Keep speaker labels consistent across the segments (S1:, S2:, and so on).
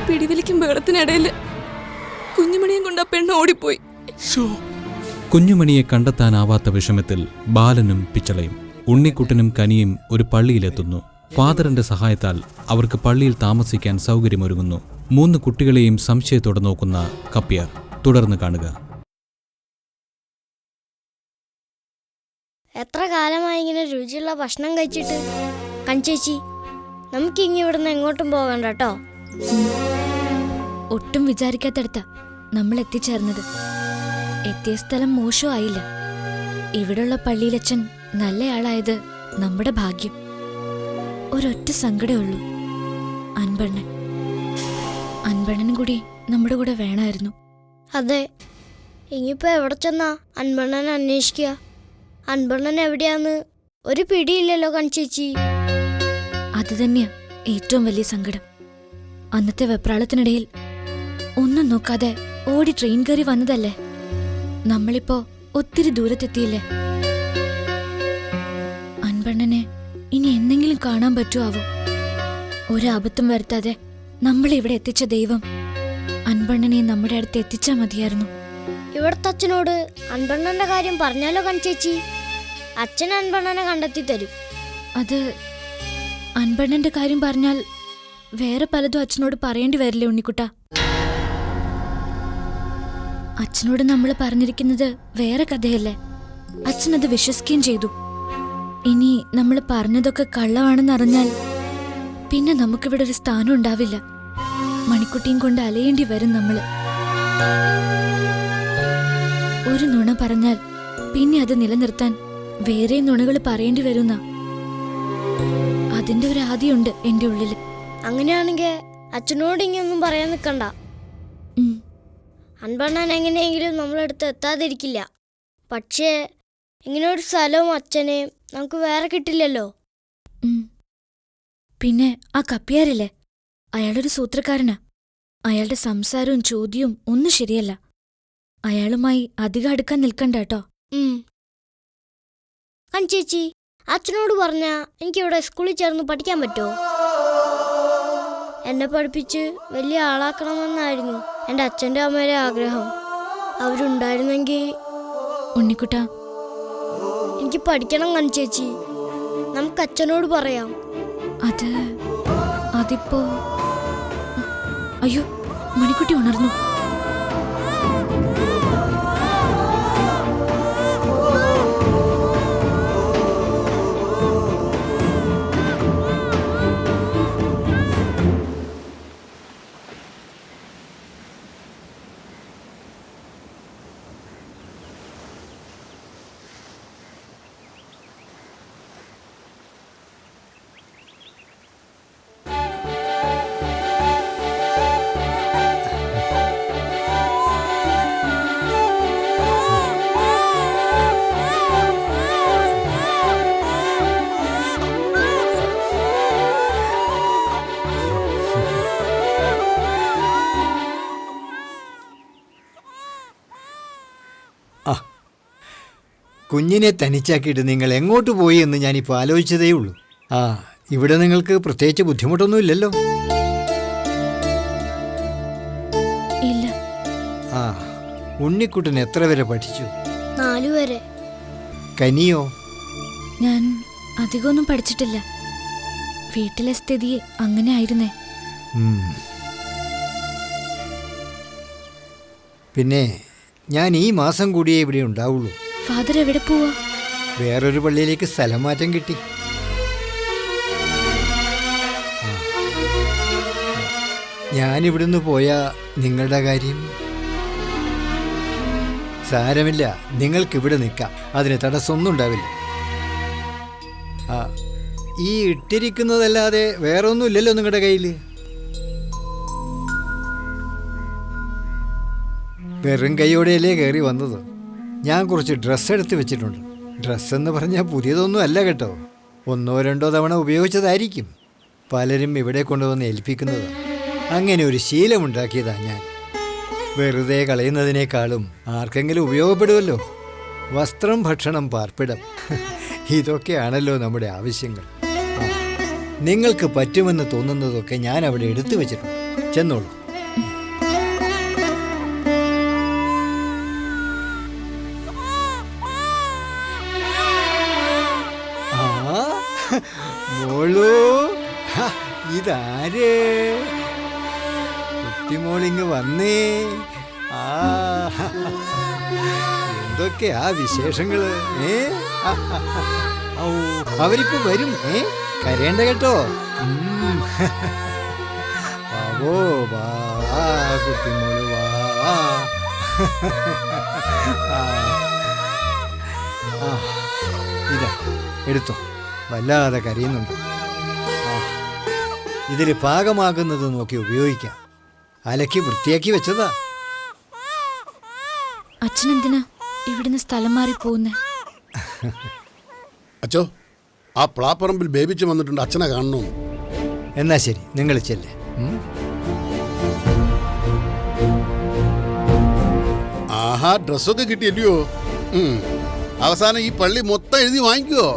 S1: പിടിവലിക്കും ബഹളത്തിനിടയില് കുഞ്ഞുമണിയും കൊണ്ട് ആ പെണ്ണ് ഓടിപ്പോയി.
S2: കുഞ്ഞുമണിയെ കണ്ടെത്താനാവാത്ത വിഷമത്തിൽ ബാലനും പിച്ചളയും ഉണ്ണിക്കുട്ടനും കനിയും ഒരു പള്ളിയിലെത്തുന്നു. ഫാദറിന്റെ സഹായത്താൽ അവർക്ക് പള്ളിയിൽ താമസിക്കാൻ സൗകര്യമൊരുങ്ങുന്നു. 3 കുട്ടികളെയും സംശയത്തോടെ നോക്കുന്ന കപ്പ്യാർ. തുടർന്ന് കാണുക.
S3: എത്ര കാലമായി ഇങ്ങനെ രുചിയുള്ള ഭക്ഷണം കഴിച്ചിട്ട്? കൺചേച്ചി, നമുക്കിങ്ങി ഇവിടുന്ന് എങ്ങോട്ടും പോകണ്ട കേട്ടോ.
S4: ഒട്ടും വിചാരിക്കാത്തടുത്ത നമ്മൾ എത്തിച്ചേർന്നത്. എത്തിയ സ്ഥലം മോശമായില്ല. ഇവിടുള്ള പള്ളിയിലച്ഛൻ നല്ലയാളായത് നമ്മുടെ ഭാഗ്യം. ഒരൊറ്റ സങ്കടമുള്ളൂ, അൻപണ്ണനും കൂടി നമ്മുടെ കൂടെ വേണമായിരുന്നു.
S3: അതെ, ഇനിയിപ്പോ എവിടെ ചെന്നാ അൻപണ്ണനെ അന്വേഷിക്കുക? അൻപണ്ണൻ എവിടെയാന്ന് ഒരു പിടിയില്ലല്ലോ കൺചേച്ചി.
S4: അത് തന്നെയാ ഏറ്റവും വലിയ സങ്കടം. അന്നത്തെ വെപ്രാളത്തിനിടയിൽ ഒന്നും നോക്കാതെ ഓടി ട്രെയിൻ കയറി വന്നതല്ലേ. നമ്മളിപ്പോ ഒത്തിരി ദൂരത്തെത്തിയില്ലേ. അൻപണ്ണനെ ഇനി എന്തെങ്കിലും കാണാൻ പറ്റുമാവോ? ഒരബദ്ധം വരുത്താതെ നമ്മളിവിടെ എത്തിച്ച ദൈവം അൻപണ്ണനെ നമ്മുടെ അടുത്ത് എത്തിച്ചാ മതിയായിരുന്നു.
S3: ഇവിടുത്തെ അച്ഛനോട് അൻപണ്ണന്റെ കാര്യം പറഞ്ഞാലോ കൺചേച്ചി? അച്ഛൻ അൻപണ്ണനെ കണ്ടെത്തി തരും.
S4: അത് അൻപണ്ണന്റെ കാര്യം പറഞ്ഞാൽ വേറെ പലതും അച്ഛനോട് പറയേണ്ടി വരില്ലേ ഉണ്ണിക്കുട്ട? അച്ഛനോട് നമ്മൾ പറഞ്ഞിരിക്കുന്നത് വേറെ കഥയല്ലേ. അച്ഛനത് വിശ്വസിക്കുകയും ചെയ്തു. ഇനി നമ്മൾ പറഞ്ഞതൊക്കെ കള്ളമാണെന്നറിഞ്ഞാൽ പിന്നെ നമുക്കിവിടെ ഒരു സ്ഥാനം ഉണ്ടാവില്ല. മണിക്കുട്ടിയും കൊണ്ട് അലയേണ്ടി വരും നമ്മള്. ഒരു നുണ പറഞ്ഞാൽ പിന്നെ അത് നിലനിർത്താൻ വേറെ നുണകൾ പറയേണ്ടി വരുന്ന അതിന്റെ ഒരു ആദിയുണ്ട് എന്റെ ഉള്ളില്.
S3: അങ്ങനെയാണെങ്കിൽ അച്ഛനോട് ഇങ്ങൊന്നും പറയാൻ നിൽക്കണ്ട. അൻപണ്ണൻ എങ്ങനെയെങ്കിലും നമ്മളെടുത്ത് എത്താതിരിക്കില്ല. പക്ഷേ ഇങ്ങനെ ഒരു സ്ഥലവും അച്ഛനെയും നമുക്ക് വേറെ കിട്ടില്ലല്ലോ.
S4: പിന്നെ ആ കപ്പ്യാരില്ലേ, അയാളൊരു സൂത്രക്കാരനാ. അയാളുടെ സംസാരവും ചോദ്യവും ഒന്നും ശരിയല്ല. അയാളുമായി അധികം അടുക്കാൻ നിൽക്കണ്ട കേട്ടോ.
S3: കൺചേച്ചി, അച്ഛനോട് പറഞ്ഞാ എനിക്കിവിടെ സ്കൂളിൽ ചേർന്ന് പഠിക്കാൻ പറ്റുമോ? എന്നെ പഠിപ്പിച്ച് വലിയ ആളാക്കണമെന്നായിരുന്നു എൻ്റെ അച്ഛൻ്റെ അമ്മയുടെ ആഗ്രഹം. അവരുണ്ടായിരുന്നെങ്കിൽ.
S4: ഉണ്ണിക്കുട്ട,
S3: എനിക്ക് പഠിക്കണം കൺചേച്ചി. നമുക്ക് അച്ഛനോട് പറയാം.
S4: അതിപ്പോ അയ്യോ, മണിക്കുട്ടി ഉണർന്നു.
S5: കുഞ്ഞിനെ തനിച്ചാക്കിയിട്ട് നിങ്ങൾ എങ്ങോട്ട് പോയി എന്ന് ഞാനിപ്പോൾ ആലോചിച്ചതേ ഉള്ളൂ. ഇവിടെ നിങ്ങൾക്ക് പ്രത്യേകിച്ച് ബുദ്ധിമുട്ടൊന്നുമില്ലല്ലോ?
S4: ഇല്ല.
S5: ഉണ്ണിക്കുട്ടൻ എത്ര വരെ പഠിച്ചു?
S3: 4 വരെ.
S5: കനിയോ?
S4: ഞാൻ അധികമൊന്നും പഠിച്ചിട്ടില്ല. വീട്ടിലെ സ്ഥിതി അങ്ങനെ ആയിരുന്നേ.
S5: പിന്നെ ഞാൻ ഈ മാസം കൂടിയേ ഇവിടെ ഉണ്ടാവുള്ളൂ.
S4: ഫാദർ എവിടെ പോവാ?
S5: വേറൊരു പള്ളിയിലേക്ക് സ്ഥലം മാറ്റം കിട്ടി. ഞാനിവിടുന്ന് പോയാ നിങ്ങളുടെ കാര്യം? സാരമില്ല, നിങ്ങൾക്കിവിടെ നിൽക്കാം. അതിന് തടസ്സമൊന്നും ഉണ്ടാവില്ല. ഈ ഇട്ടിരിക്കുന്നതല്ലാതെ വേറെ ഒന്നുമില്ലല്ലോ നിങ്ങളുടെ കയ്യിൽ? വെറും കൈയോടെയല്ലേ കയറി വന്നത്. ഞാൻ കുറച്ച് ഡ്രസ്സ് എടുത്ത് വെച്ചിട്ടുണ്ട്. ഡ്രസ്സെന്ന് പറഞ്ഞാൽ പുതിയതൊന്നും അല്ല കേട്ടോ. 1 or 2 തവണ ഉപയോഗിച്ചതായിരിക്കും. പലരും ഇവിടെ കൊണ്ടുവന്ന് ഏൽപ്പിക്കുന്നത്. അങ്ങനെ ഒരു ശീലമുണ്ടാക്കിയതാണ് ഞാൻ. വെറുതെ കളയുന്നതിനേക്കാളും ആർക്കെങ്കിലും ഉപയോഗപ്പെടുമല്ലോ. വസ്ത്രം, ഭക്ഷണം, പാർപ്പിടം, ഇതൊക്കെയാണല്ലോ നമ്മുടെ ആവശ്യങ്ങൾ. നിങ്ങൾക്ക് പറ്റുമെന്ന് തോന്നുന്നതൊക്കെ ഞാൻ അവിടെ എടുത്തു വെച്ചിട്ടുണ്ട്. ചെന്നോളൂ. ആ മോളൂ, ഇതാര്? കുട്ടിമോളിങ് വന്നേ. ആ എന്തൊക്കെയാ വിശേഷങ്ങള്? ഔ, അവരിപ്പോ വരും. കരയേണ്ട കേട്ടോ. ഓ വാ കുട്ടിമോള് വാ. ഇതാ എടുത്തോ. വല്ലാതെ കരയുന്നുണ്ട്. ഇതിൽ പാകമാകുന്നത് നോക്കി ഉപയോഗിക്കാം. അലക്കി വൃത്തിയാക്കി വെച്ചതാ.
S4: അച്ഛനെന്തിനാ ഇവിടുന്ന് സ്ഥലം മാറി പോകുന്നേ?
S6: അച്ചോ, ആ പ്ലാപ്പറമ്പിൽ ബേബിച്ച് വന്നിട്ടുണ്ട്, അച്ഛനെ കാണണമെന്ന്.
S5: എന്നാ ശരി, നിങ്ങൾ ചെല്ലേ.
S6: ആഹാ, ഡ്രസ്സൊക്കെ കിട്ടിയല്ലയോ? അവസാനം ഈ പള്ളി മൊത്തം എഴുതി വാങ്ങിക്കുവോ?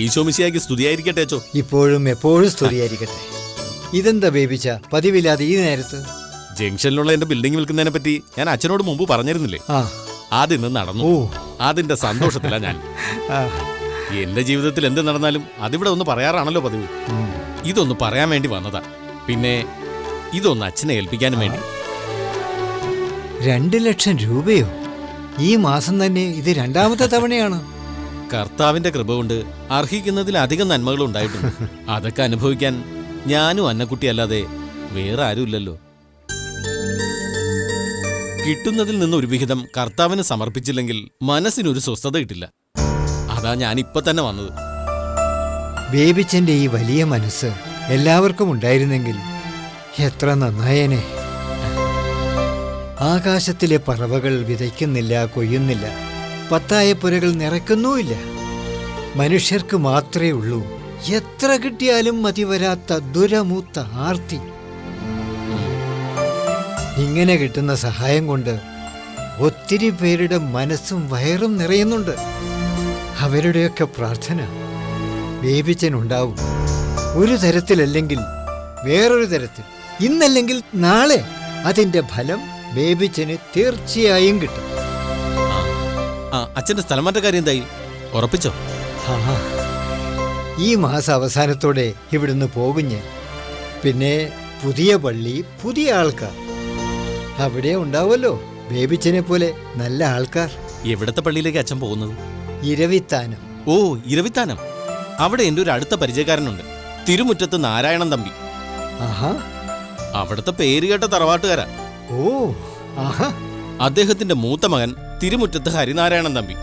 S7: ഈശോമിശിഹായ്ക്ക് സ്തുതിയായിരിക്കട്ടെ അച്ചോ.
S5: ഇപ്പോഴും എപ്പോഴും സ്തുതിയായിരിക്കട്ടെ. ഇതെന്താ ബേബിച്ച പതിവില്ലാതെ ഈ നേരത്ത്?
S7: ജംഗ്ഷനിലുള്ള എന്റെ ബിൽഡിംഗ് വിൽക്കുന്നതിനെ പറ്റി ഞാൻ അച്ഛനോട് മുമ്പ് പറഞ്ഞിരുന്നില്ലേ? ആദ്യം ഇന്ന് നടന്നു. അതിന്റെ സന്തോഷത്തിലാ ഞാൻ. എന്റെ ജീവിതത്തിൽ എന്ത് നടന്നാലും അതിവിടെ ഒന്ന് പറയാറാണല്ലോ പതിവ്. ഇതൊന്ന് പറയാൻ വേണ്ടി വന്നതാ. പിന്നെ ഇതൊന്ന് അച്ഛനെ ഏൽപ്പിക്കാനും വേണ്ടി.
S5: 2 ലക്ഷം രൂപയോ? ഈ മാസം തന്നെ ഇത് 2ാമത്തെ തവണയാണ്.
S7: കർത്താവിന്റെ കൃപ കൊണ്ട് അർഹിക്കുന്നതിലധികം നന്മകൾ ഉണ്ടായിട്ടുണ്ട്. അതൊക്കെ അനുഭവിക്കാൻ ഞാനും അന്നക്കുട്ടി അല്ലാതെ വേറെ ആരുമില്ലല്ലോ. കിട്ടുന്നതിൽ നിന്ന് ഒരു വിഹിതം കർത്താവിന് സമർപ്പിച്ചില്ലെങ്കിൽ മനസ്സിനൊരു സ്വസ്ഥത കിട്ടില്ല. അതാ ഞാൻ ഇപ്പൊ തന്നെ വന്നത്.
S5: ബേബിച്ചന്റെ ഈ വലിയ മനസ്സ് എല്ലാവർക്കും ഉണ്ടായിരുന്നെങ്കിൽ എത്ര നന്നായേനെ. ആകാശത്തിലെ പറവകൾ വിതയ്ക്കുന്നില്ല, കൊയ്യുന്നില്ല, പത്തായപ്പുരകൾ നിറയ്ക്കുന്നുമില്ല. മനുഷ്യർക്ക് മാത്രമേ ഉള്ളൂ എത്ര കിട്ടിയാലും മതിവരാത്ത ദുരമൂത്ത ആർത്തി. ഇങ്ങനെ കിട്ടുന്ന സഹായം കൊണ്ട് ഒത്തിരി പേരുടെ മനസ്സും വയറും നിറയുന്നുണ്ട്. അവരുടെയൊക്കെ പ്രാർത്ഥന ബേബിച്ചനുണ്ടാവും. ഒരു തരത്തിലല്ലെങ്കിൽ വേറൊരു തരത്തിൽ, ഇന്നല്ലെങ്കിൽ നാളെ അതിന്റെ ഫലം ബേബിച്ചന് തീർച്ചയായും കിട്ടും.
S7: അച്ഛന്റെ സ്ഥലം മാറ്റ കാര്യം എന്തായി? ഉറപ്പിച്ചോ?
S5: ഈ മാസം അവസാനത്തോടെ ഇവിടുന്ന് പോകും ഞാൻ. പിന്നെ പുതിയ പള്ളി, പുതിയ ആൾക്കാർ. അവിടെ ഉണ്ടാവുമല്ലോ ബേബിച്ചനെ പോലെ നല്ല ആൾക്കാർ.
S7: എവിടത്തെ പള്ളിയിലേക്ക് അച്ഛൻ പോകുന്നത്?
S5: ഇരവിത്താനം.
S7: ഓ, ഇരവിത്താനം. അവിടെ എൻ്റെ ഒരു അടുത്ത പരിചയക്കാരനുണ്ട്, തിരുമുറ്റത്ത് നാരായണൻ തമ്പി.
S5: ആഹാ,
S7: അവിടുത്തെ പേര് കേട്ട തറവാട്ടുകാരാ.
S5: ഓ ആഹാ.
S7: അദ്ദേഹത്തിന്റെ മൂത്ത മകൻ തിരുമുറ്റത്ത് ഹരിനാരായണൻ തമ്പി.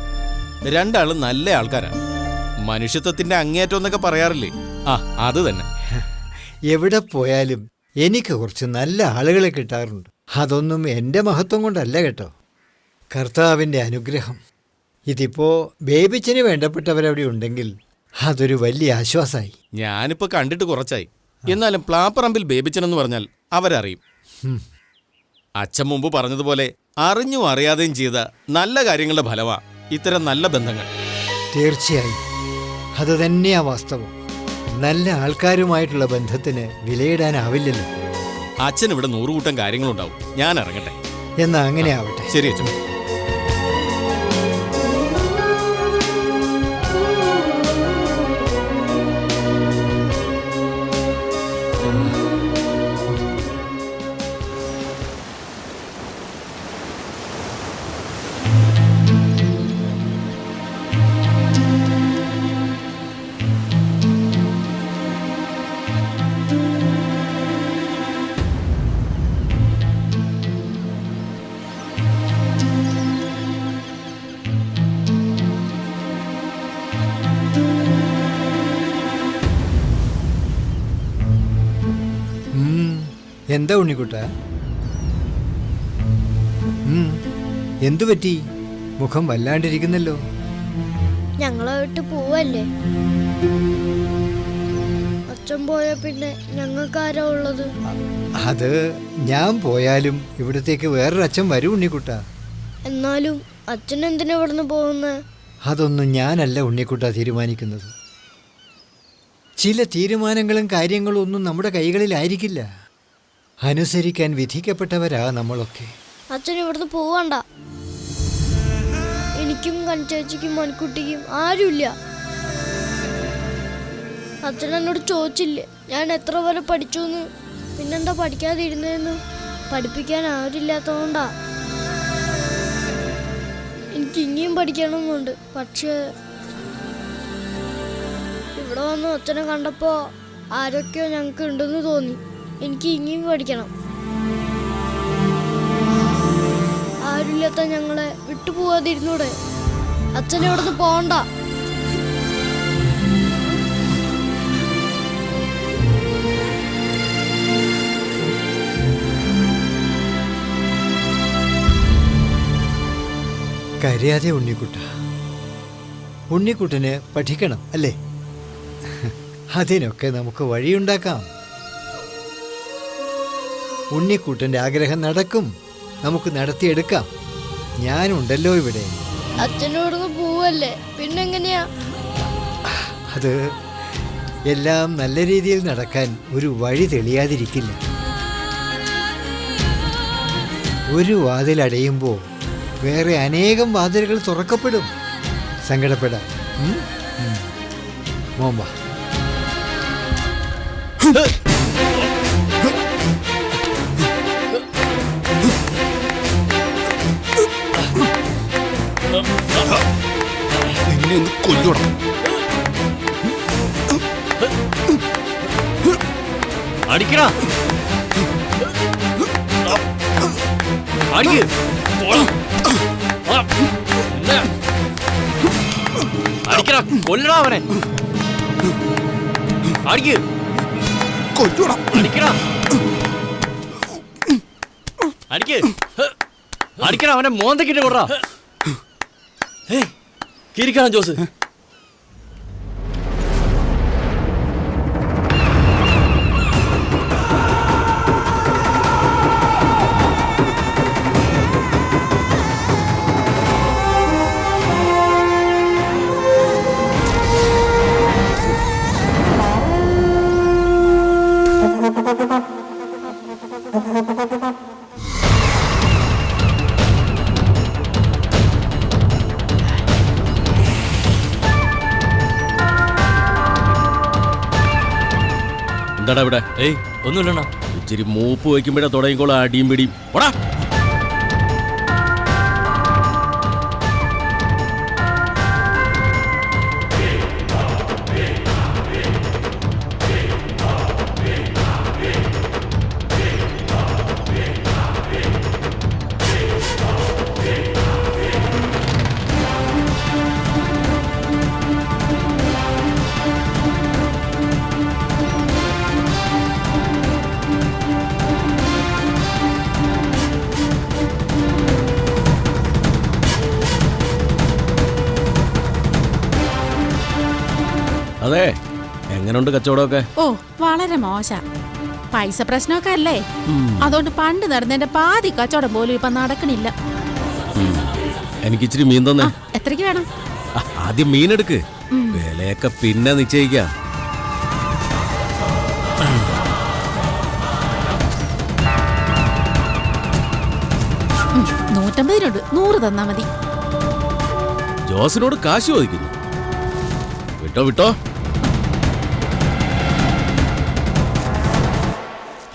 S7: രണ്ടാളും നല്ല ആൾക്കാരാ. മനുഷ്യത്വത്തിന്റെ അങ്ങേയറ്റം എന്നൊക്കെ പറയാറില്ലേ? അത് തന്നെ.
S5: എവിടെ പോയാലും എനിക്ക് കുറച്ച് നല്ല ആളുകളെ കിട്ടാറുണ്ട്. അതൊന്നും എൻ്റെ മഹത്വം കൊണ്ടല്ല കേട്ടോ, കർത്താവിൻ്റെ അനുഗ്രഹം. ഇതിപ്പോ ബേബിച്ചന് വേണ്ടപ്പെട്ടവരവിടെ ഉണ്ടെങ്കിൽ അതൊരു വലിയ ആശ്വാസമായി.
S7: ഞാനിപ്പോ കണ്ടിട്ട് കുറച്ചായി. എന്നാലും പ്ലാപ്പറമ്പിൽ ബേബിച്ചനെന്ന് പറഞ്ഞാൽ അവരറിയും. അച്ഛൻ മുമ്പ് പറഞ്ഞതുപോലെ അറിഞ്ഞും അറിയാതെയും ചെയ്ത നല്ല കാര്യങ്ങളുടെ ഫലമാ ഇത്തരം നല്ല ബന്ധങ്ങൾ.
S5: തീർച്ചയായും അത് തന്നെയാ വാസ്തവം. നല്ല ആൾക്കാരുമായിട്ടുള്ള ബന്ധത്തിന് വിലയിടാനാവില്ലല്ലോ.
S7: അച്ഛൻ ഇവിടെ 100 കൂട്ടം കാര്യങ്ങളുണ്ടാവും. ഞാൻ ഇറങ്ങട്ടെ.
S5: എന്നാ അങ്ങനെ ആവട്ടെ.
S7: ശരി അച്ഛൻ.
S5: എന്താ ഉണ്ണിക്കുട്ട? എന്തു പറ്റി? മുഖം വല്ലാണ്ടിരിക്കുന്നല്ലോ.
S3: ഞങ്ങളെ വിട്ട് പോവല്ലേ? അച്ഛൻ പോയ പിന്നെ ഞങ്ങൾക്കാരാ ഉള്ളത്?
S5: അത് ഞാൻ പോയാലും ഇവിടത്തേക്ക് വേറൊരു അച്ഛൻ വരും ഉണ്ണിക്കുട്ട.
S3: എന്നാലും അച്ഛൻ എന്തിനാ ഇവിടുന്ന് പോകുന്നത്?
S5: അതൊന്നും ഞാനല്ല ഉണ്ണിക്കുട്ട തീരുമാനിക്കുന്നത്. ചില തീരുമാനങ്ങളും കാര്യങ്ങളും ഒന്നും നമ്മുടെ കൈകളിലായിരിക്കില്ല. അനുസരിക്കാൻ വിധിക്കപ്പെട്ടവരാ നമ്മളൊക്കെ.
S3: അച്ഛൻ ഇവിടുന്ന് പോവണ്ട. എനിക്കും കണിച്ചേച്ചിക്കും മണിക്കുട്ടിക്കും ആരുമില്ല. അച്ഛൻ എന്നോട് ചോദിച്ചില്ലേ ഞാൻ എത്ര വരെ പഠിച്ചു എന്ന്. പിന്നെന്താ പഠിക്കാതിരുന്നതെന്ന്? പഠിപ്പിക്കാൻ ആരില്ലാത്തതുകൊണ്ടാ. എനിക്ക് ഇനിയും പഠിക്കണമെന്നുണ്ട്. പക്ഷേ ഇവിടെ വന്ന് അച്ഛനെ കണ്ടപ്പോൾ ആരൊക്കെയോ ഞങ്ങൾക്ക് ഉണ്ടെന്ന് തോന്നി. എനിക്ക് ഇനിയും പഠിക്കണം. ആരുമില്ലാത്ത ഞങ്ങളെ വിട്ടുപോകാതിരുന്നൂടെ? അച്ഛനെ ഇവിടുന്ന് പോകണ്ട.
S5: കരയാതെ ഉണ്ണിക്കുട്ട. ഉണ്ണിക്കുട്ടന് പഠിക്കണം അല്ലേ? അതിനൊക്കെ നമുക്ക് വഴിയുണ്ടാക്കാം. ഉണ്ണിക്കുട്ടൻ്റെ ആഗ്രഹം നടക്കും. നമുക്ക് നടത്തിയെടുക്കാം. ഞാനുണ്ടല്ലോ ഇവിടെ.
S3: അച്ഛനോടൊന്ന് പോവല്ലേ പിന്നെങ്ങനെയാ?
S5: അത് എല്ലാം നല്ല രീതിയിൽ നടക്കാൻ ഒരു വഴി തെളിയാതിരിക്കില്ല. ഒരു വാതിലടയുമ്പോൾ വേറെ അനേകം വാതിലുകൾ തുറക്കപ്പെടും. സങ്കടപ്പെടാം. മോമ്പ
S6: നിന്നെ ഒന്ന് കൊല്ലണം.
S8: അടിക്കടാ, അടിക്ക്, അടിക്കടാ, കൊല്ലടാ അവനെ. അടിക്ക്,
S6: കൊല്ലണം.
S8: അടിക്കടാ, അടിക്ക്, അടിക്കടാ അവനെ മോന്തക്കിട്ട് കൊടാ. കിരിക്കണം ജോസ്. എന്താടാ ഇവിടെ? ഏയ് ഒന്നുമില്ലണ്ണ. ഇച്ചിരി മൂപ്പ് വയ്ക്കുമ്പോഴേ തുടങ്ങിക്കോളാം അടിയും പിടിയും. പോടാ. അതെ, എങ്ങനെയുണ്ട് കച്ചവടമൊക്കെ?
S9: ഓ, വളരെ മോശ. പൈസ പ്രശ്നമൊക്കെ അല്ലേ? അതുകൊണ്ട് പണ്ട് നടന്നതിന്റെ പാതി കച്ചവടം പോലും ഇപ്പൊ നടക്കണില്ല.
S8: എനിക്ക് ഇച്ചിരി മീൻ തന്നെ.
S9: എത്രയ്ക്ക് വേണം?
S8: ആദ്യം മീൻ എടുക്ക്, വിലയൊക്കെ പിന്നെ നിശ്ചയിക്കാം.
S9: $150 100 തന്നാ മതി.
S8: ജോസിനോട് കാശ് ചോദിക്കുന്നു. വിട്ടോ വിട്ടോ.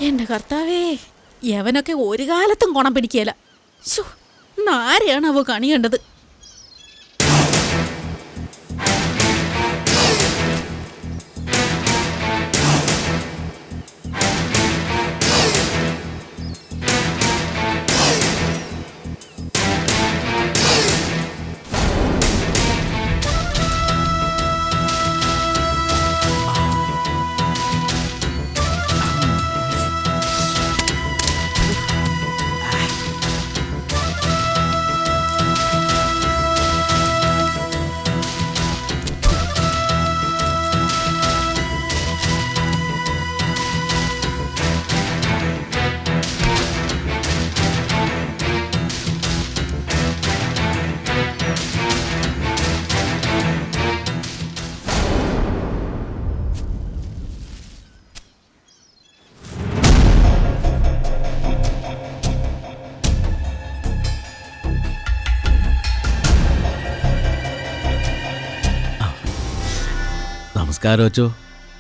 S9: എന്റെ കർത്താവേ, യവനൊക്കെ ഒരു കാലത്തും ഗുണം പിടിക്കല. ആരെയാണ് അവ കണിയേണ്ടത്?
S8: നമസ്കാരം അച്ചോ.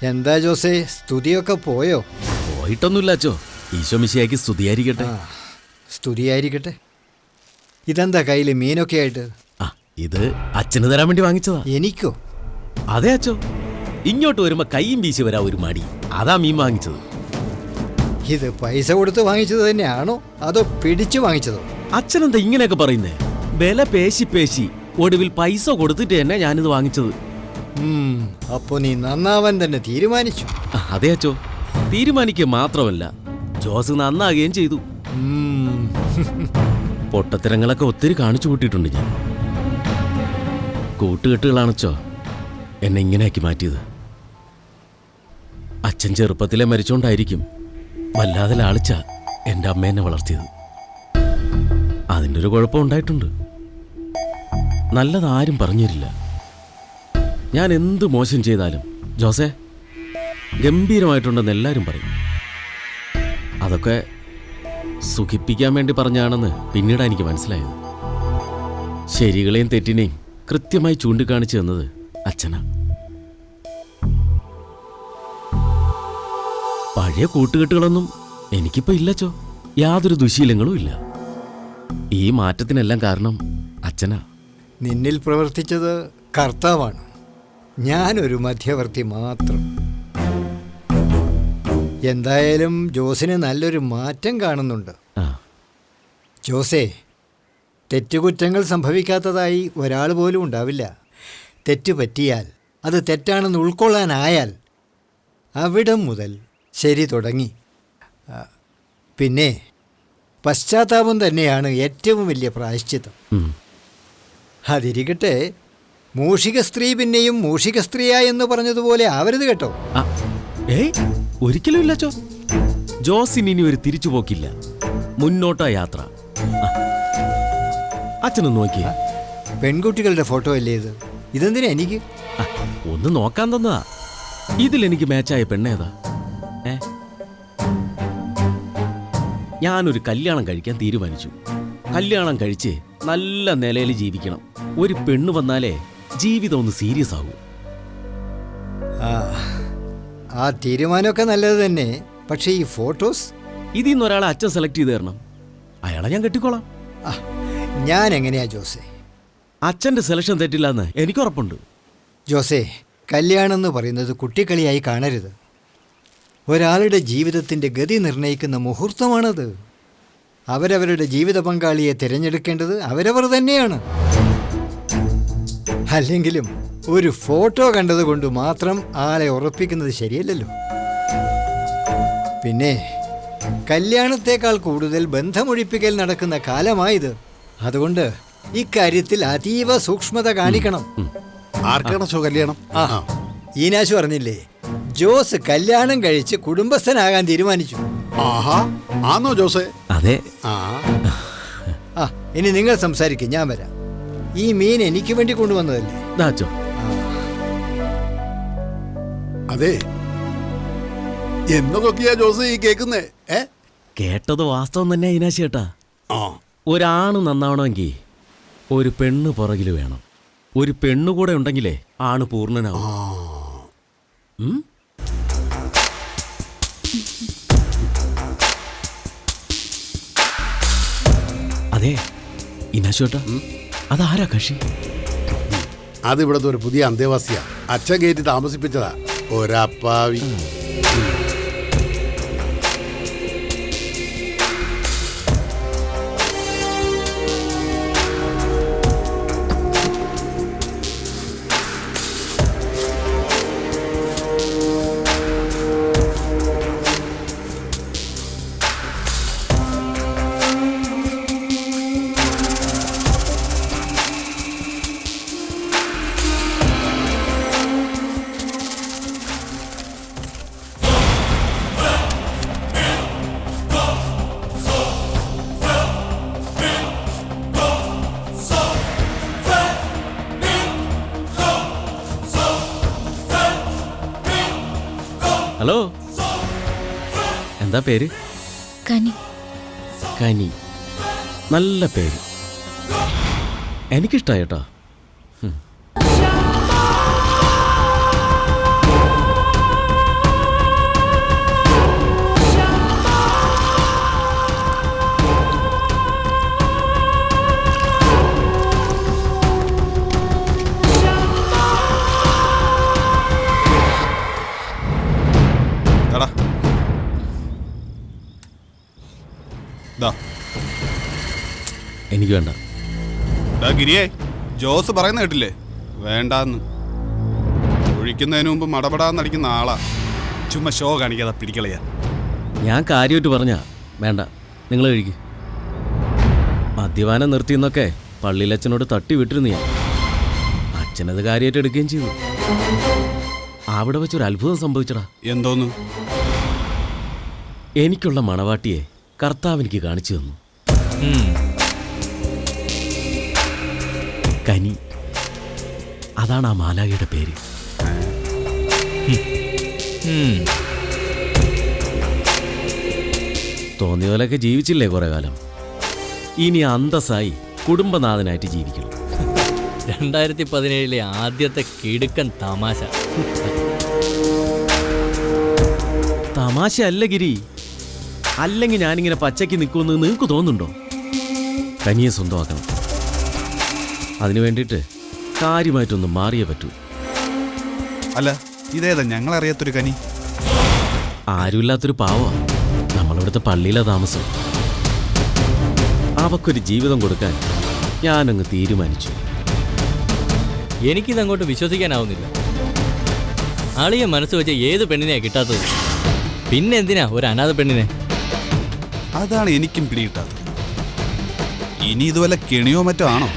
S5: എന്താ ജോസേ, സ്തുതിയൊക്കെ പോയോ?
S8: പോയിട്ടൊന്നുമില്ല അച്ചോ. ഈശോ മിശിഹായ്ക്ക് സ്തുതിയായിരിക്കട്ടെ.
S5: സ്തുതിയായിരിക്കട്ടെ. ഇതെന്താ കയ്യിൽ മീനൊക്കെ ആയിട്ട്?
S8: ആ, ഇത് അച്ഛന് തരാൻ വേണ്ടി വാങ്ങിച്ചതാ.
S5: എനിക്കോ?
S8: അതെ അച്ചോ. ഇങ്ങോട്ട് വരുമ്പോ കൈയും വീശി വരാ ഒരു മടി, അതാ മീൻ വാങ്ങിച്ചത്.
S5: ഇത് പൈസ കൊടുത്ത് വാങ്ങിച്ചത് തന്നെയാണോ അതോ പിടിച്ചു വാങ്ങിച്ചതോ?
S8: അച്ഛനെന്താ ഇങ്ങനെയൊക്കെ പറയുന്നേ? വില പേശി ഒടുവിൽ പൈസ കൊടുത്തിട്ട് തന്നെ ഞാനിത് വാങ്ങിച്ചത്.
S5: അപ്പോ നീ നന്നാവാൻ തന്നെ തീരുമാനിച്ചു?
S8: അതെ അച്ചോ. തീരുമാനിക്കുക മാത്രമല്ല, ജോസ് നന്നാകുകയും ചെയ്തു. പൊട്ടത്തരങ്ങളൊക്കെ ഒത്തിരി കാണിച്ചു കൂട്ടിയിട്ടുണ്ട് ഞാൻ. കൂട്ടുകെട്ടുകളാണച്ചോ എന്നെ ഇങ്ങനെയാക്കി മാറ്റിയത്. അച്ഛൻ ചെറുപ്പത്തിലെ മരിച്ചോണ്ടായിരിക്കും വല്ലാതെ ലാളിച്ച എൻ്റെ അമ്മേനെ വളർത്തിയത്. അതിൻ്റെ ഒരു കുഴപ്പം ഉണ്ടായിട്ടുണ്ട്. നല്ലതാരും പറഞ്ഞു തരില്ല. ഞാൻ എന്ത് മോശം ചെയ്താലും ജോസേ ഗംഭീരമായിട്ടുണ്ടെന്ന് എല്ലാവരും പറയും. അതൊക്കെ സുഖിപ്പിക്കാൻ വേണ്ടി പറഞ്ഞാണെന്ന് പിന്നീടാണ് എനിക്ക് മനസ്സിലായത്. ശരികളെയും തെറ്റിനെയും കൃത്യമായി ചൂണ്ടിക്കാണിച്ചു തന്നത് അച്ഛനാ. പഴയ കൂട്ടുകെട്ടുകളൊന്നും എനിക്കിപ്പോ ഇല്ലച്ചോ. യാതൊരു ദുശീലങ്ങളും ഇല്ല. ഈ മാറ്റത്തിനെല്ലാം കാരണം അച്ഛനാ.
S5: നിന്നിൽ പ്രവർത്തിച്ചത് കർത്താവാണ്, ഞാനൊരു മധ്യവർത്തി മാത്രം. എന്തായാലും ജോസിന് നല്ലൊരു മാറ്റം കാണുന്നുണ്ട്. ജോസേ, തെറ്റുകുറ്റങ്ങൾ സംഭവിക്കാത്തതായി ഒരാൾ പോലും ഉണ്ടാവില്ല. തെറ്റ് പറ്റിയാൽ അത് തെറ്റാണെന്ന് ഉൾക്കൊള്ളാനായാൽ അവിടം മുതൽ ശരി തുടങ്ങി. പിന്നെ പശ്ചാത്താപം തന്നെയാണ് ഏറ്റവും വലിയ പ്രായശ്ചിത്തം. അതിരിക്കട്ടെ, മൂഷിക സ്ത്രീ പിന്നെയും മൂഷിക സ്ത്രീയാ എന്ന് പറഞ്ഞതുപോലെ ആവരുത് കേട്ടോ.
S8: ഏയ്, ഒരിക്കലും ഇല്ലച്ചോ. ജോസിന് ഇനി ഒരു തിരിച്ചുപോക്കില്ല, മുന്നോട്ടാ യാത്ര. അച്ഛനൊന്ന് നോക്കിയേ.
S5: പെൺകുട്ടികളുടെ ഫോട്ടോ അല്ലേ ഇത്? ഇതെന്തിനാ എനിക്ക്?
S8: ഒന്ന് നോക്കാൻ തന്നതാ. ഇതിലെനിക്ക് മാച്ചായ പെണ്ണേതാ? ഞാനൊരു കല്യാണം കഴിക്കാൻ തീരുമാനിച്ചു. കല്യാണം കഴിച്ച് നല്ല നിലയിൽ ജീവിക്കണം. ഒരു പെണ്ണ് വന്നാലേ ജീവിതം ഒന്ന് സീരിയസ് ആകൂ.
S5: ആ തീരുമാനമൊക്കെ നല്ലത് തന്നെ. പക്ഷേ ഈ ഫോട്ടോസ്,
S8: ഇതിൽ നിന്ന് ഒരാളെ അച്ഛൻ സെലക്ട് ചെയ്ത് തരണം. അയാളെ ഞാൻ കെട്ടിക്കോളാം.
S5: ഞാൻ എങ്ങനെയാ ജോസേ?
S8: അച്ഛൻ്റെ സെലക്ഷൻ തെറ്റില്ലെന്ന് എനിക്ക് ഉറപ്പുണ്ട്.
S5: ജോസേ, കല്യാണം എന്ന് പറയുന്നത് കുട്ടിക്കളിയായി കാണരുത്. ഒരാളുടെ ജീവിതത്തിൻ്റെ ഗതി നിർണ്ണയിക്കുന്ന മുഹൂർത്തമാണത്. അവരവരുടെ ജീവിത പങ്കാളിയെ തിരഞ്ഞെടുക്കേണ്ടത് അവരവർ തന്നെയാണ്. അല്ലെങ്കിലും ഒരു ഫോട്ടോ കണ്ടതുകൊണ്ട് മാത്രം ആളെ ഉറപ്പിക്കുന്നത് ശരിയല്ലല്ലോ. പിന്നെ കല്യാണത്തേക്കാൾ കൂടുതൽ ബന്ധമൊഴിപ്പിക്കൽ നടക്കുന്ന കാലമായത്. അതുകൊണ്ട് ഇക്കാര്യത്തിൽ അതീവ സൂക്ഷ്മത കാണിക്കണം.
S6: ആർക്കാണ് കല്യാണം?
S5: ഈനാശു പറഞ്ഞില്ലേ, ജോസ് കല്യാണം കഴിച്ച് കുടുംബസ്ഥനാകാൻ തീരുമാനിച്ചു.
S6: ആഹാ, ആണോ ജോസേ?
S8: അതെ.
S5: ഇനി നിങ്ങൾ സംസാരിക്കും, ഞാൻ വരാം. ഈ മീൻ എനിക്ക് വേണ്ടി കൊണ്ടുവന്നതല്ലേ?
S6: അതെ, എന്നൊക്കെയാ ജോസ് ഈ കേക്കുന്നേ?
S8: കേട്ടത് വാസ്തവം തന്നെ ഈനാശി ചേട്ടാ. ഒരാണ് നന്നാവണമെങ്കിൽ ഒരു പെണ്ണ് പുറകിൽ വേണം. ഒരു പെണ്ണു കൂടെ ഉണ്ടെങ്കിലേ ആണ് പൂർണ്ണനാവും. അതെ ഈനാശി ചേട്ടാ, അതാരാ കക്ഷി?
S6: അതിവിടത്തെ ഒരു പുതിയ അന്തേവാസിയാ. അച്ഛൻ കയറ്റി താമസിപ്പിച്ചതാ. ഒരപ്പാവി.
S8: ഹലോ, എന്താ പേര്?
S4: കനി.
S8: കനി, നല്ല പേര്. എനിക്കിഷ്ടായേട്ടാ. എനിക്ക് വേണ്ട.
S10: ഗിരിയെ, ജോസ് പറയുന്ന കേട്ടില്ലേ? വേണ്ടാന്ന്. ഒഴിക്കുന്നതിന് മുമ്പ് മടപടാന്നടിക്കുന്ന ആളാ. ചുമ്മാ ഷോ കാണിക്കാതെ പിടിക്കളയാ.
S8: ഞാൻ കാര്യമായിട്ട് പറഞ്ഞാ വേണ്ട, നിങ്ങൾ കഴിക്കും. മദ്യപാനം നിർത്തിയെന്നൊക്കെ പള്ളിയിലച്ഛനോട് തട്ടി വിട്ടിരുന്നു ഞാൻ. അച്ഛനത് കാര്യമായിട്ട് എടുക്കുകയും ചെയ്തു. അവിടെ വെച്ചൊരു അത്ഭുതം സംഭവിച്ചടാ.
S10: എന്തോന്ന്?
S8: എനിക്കുള്ള മണവാട്ടിയെ കർത്താവ് എനിക്ക് കാണിച്ചു തന്നു. കനി, അതാണ് ആ മാലാഖയുടെ പേര്. തോന്നിയ പോലെയൊക്കെ ജീവിച്ചില്ലേ കുറെ കാലം. ഇനി അന്തസ്സായി കുടുംബനാഥനായിട്ട് ജീവിക്കണം.
S11: 2017 ആദ്യത്തെ കിടുക്കൻ തമാശ.
S8: തമാശ അല്ല ഗിരി. അല്ലെങ്കിൽ ഞാനിങ്ങനെ പച്ചയ്ക്ക് നിൽക്കുമെന്ന് നിങ്ങൾക്ക് തോന്നുന്നുണ്ടോ? കനിയെ സ്വന്തമാക്കണം. അതിനു വേണ്ടിയിട്ട് കാര്യമായിട്ടൊന്നും മാറിയേ പറ്റൂ.
S10: അല്ല, ഇതേതാ ഞങ്ങളറിയാത്തൊരു കനി?
S8: ആരുമില്ലാത്തൊരു പാവമാണ്. നമ്മളിവിടുത്തെ പള്ളിയിലെ താമസം. അവക്കൊരു ജീവിതം കൊടുക്കാൻ ഞാനങ്ങ് തീരുമാനിച്ചു.
S11: എനിക്കിതങ്ങോട്ട് വിശ്വസിക്കാനാവുന്നില്ല. ആളിയെ മനസ്സ് വെച്ച ഏത് പെണ്ണിനെയാ കിട്ടാത്തത്? പിന്നെ എന്തിനാ ഒരു അനാഥ പെണ്ണിനെ?
S10: അതാണ് എനിക്കും പിടികിട്ടാത്തത്. ഇനി ഇതുവല്ല കെണിയോ മറ്റോ ആണോ?